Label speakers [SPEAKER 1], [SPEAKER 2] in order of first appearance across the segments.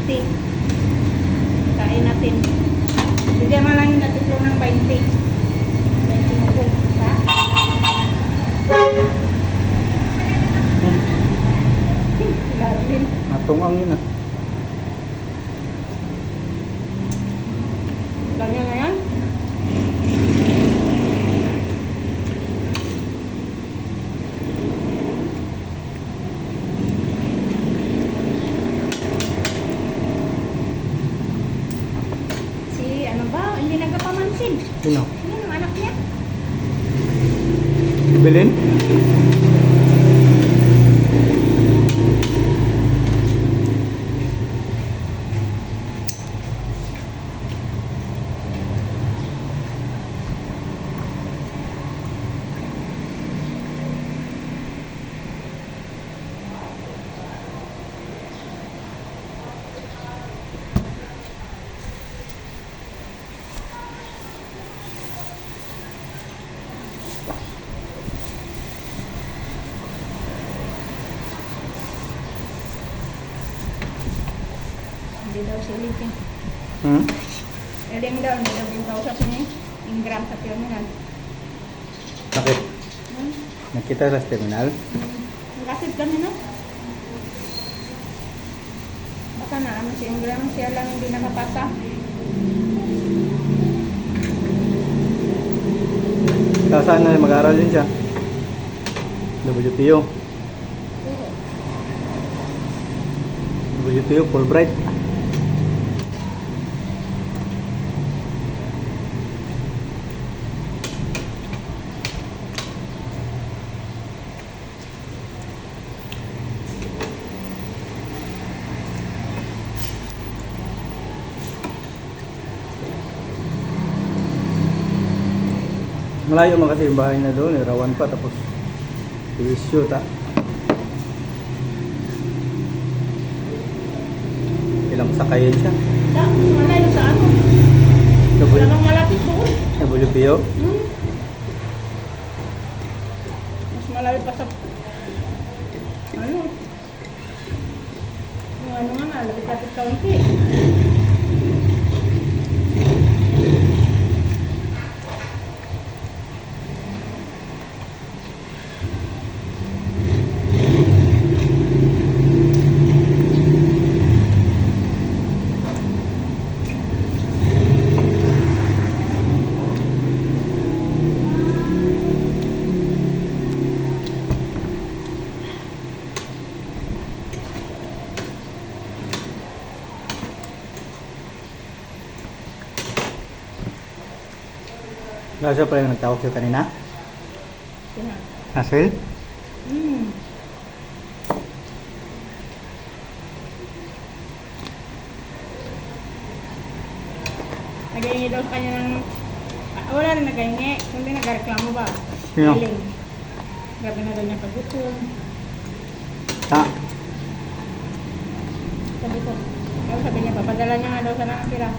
[SPEAKER 1] 20. Kain natin. Bigyan mo lang yung natutlo ng 20. 20 mo po. Ha? Larvin.
[SPEAKER 2] Natungang yun ah.
[SPEAKER 1] Ganyan na yan. Si ano ba? Hindi nagpapamansin.
[SPEAKER 2] Sino?
[SPEAKER 1] Sino ang anak niya?
[SPEAKER 2] Bilin?
[SPEAKER 1] Hindi daw silipin.
[SPEAKER 2] Hmm?
[SPEAKER 1] Eling daw, hindi daw yung kausap niya. Ingram sa terminal.
[SPEAKER 2] Bakit?
[SPEAKER 1] Hmm?
[SPEAKER 2] Nakita sa terminal?
[SPEAKER 1] Nakasit kanina. Baka na, ano si Ingram, siya lang hindi nakapasa.
[SPEAKER 2] Saan na mag-aaral din siya? WTO. WTO, Fulbright. Malayo man kasi yung bahay na doon, Rawan pa, tapos issue ta. Ilang sakayin siya.
[SPEAKER 1] Malayo sa ano? Wala kang malapit doon.
[SPEAKER 2] WPO.
[SPEAKER 1] Mas malayo pa sa... Ano? Yung ano nga na, lapit-lapit kaunti.
[SPEAKER 2] Nasa pa yung nagtawag siya kanina?
[SPEAKER 1] Sina?
[SPEAKER 2] Asil?
[SPEAKER 1] Hmm. Nagahingi daw sa kanya ng... wala rin nagahingi. Kundi nagreklamo ba?
[SPEAKER 2] Sino?
[SPEAKER 1] Galing. Gabi na daw niya paggutom.
[SPEAKER 2] Ha?
[SPEAKER 1] Sabi ko, sabi niya, papadala niya nga daw sana ang pira.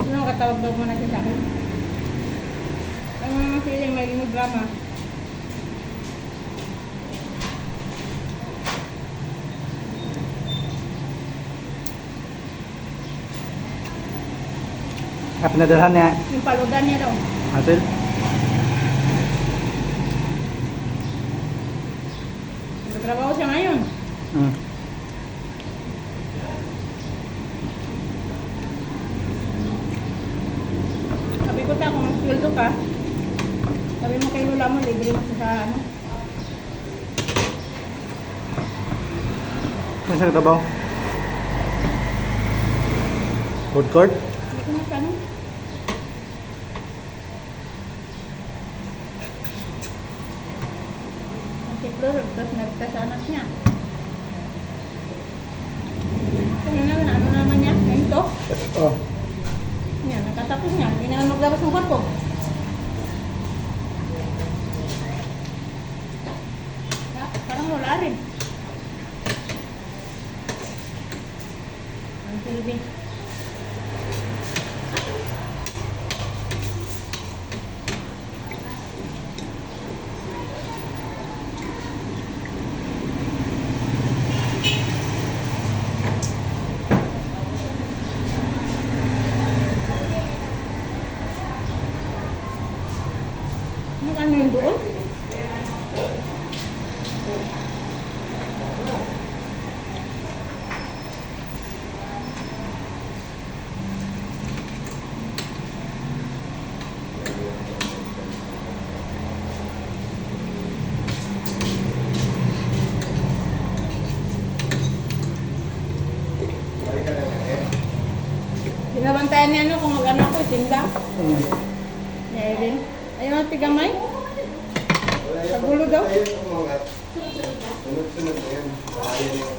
[SPEAKER 1] Sino katawag daw muna siya sa akin? Ang mga feeling, may drama.
[SPEAKER 2] Pinadalhan niya.
[SPEAKER 1] Yung paludan niya daw.
[SPEAKER 2] Asil?
[SPEAKER 1] Nagtrabaho siya ngayon.
[SPEAKER 2] Hmm.
[SPEAKER 1] Sabi ko ta, kung sweldo ka, sabi mo kay lula mo, libre mo siya sa ano.
[SPEAKER 2] Saan siya nagtabaw? Food court?
[SPEAKER 1] Hindi ko na sa ano. Ang tiplo, tapos nagtas sa anak niya. Ano naman, ano naman niya? Ganito?
[SPEAKER 2] Oh.
[SPEAKER 1] Yan, nakatapos niya. Hindi naman maglabas ng kwarto. Parang wala rin. Ang silbi. Ano yun doon? Binabantayan niya ano kung mag-ano ako, tinda.
[SPEAKER 2] Hmm.
[SPEAKER 1] Ni Erin. Ayun ang tigamay. Sa gulo daw.
[SPEAKER 3] Sunod-sunod na yan.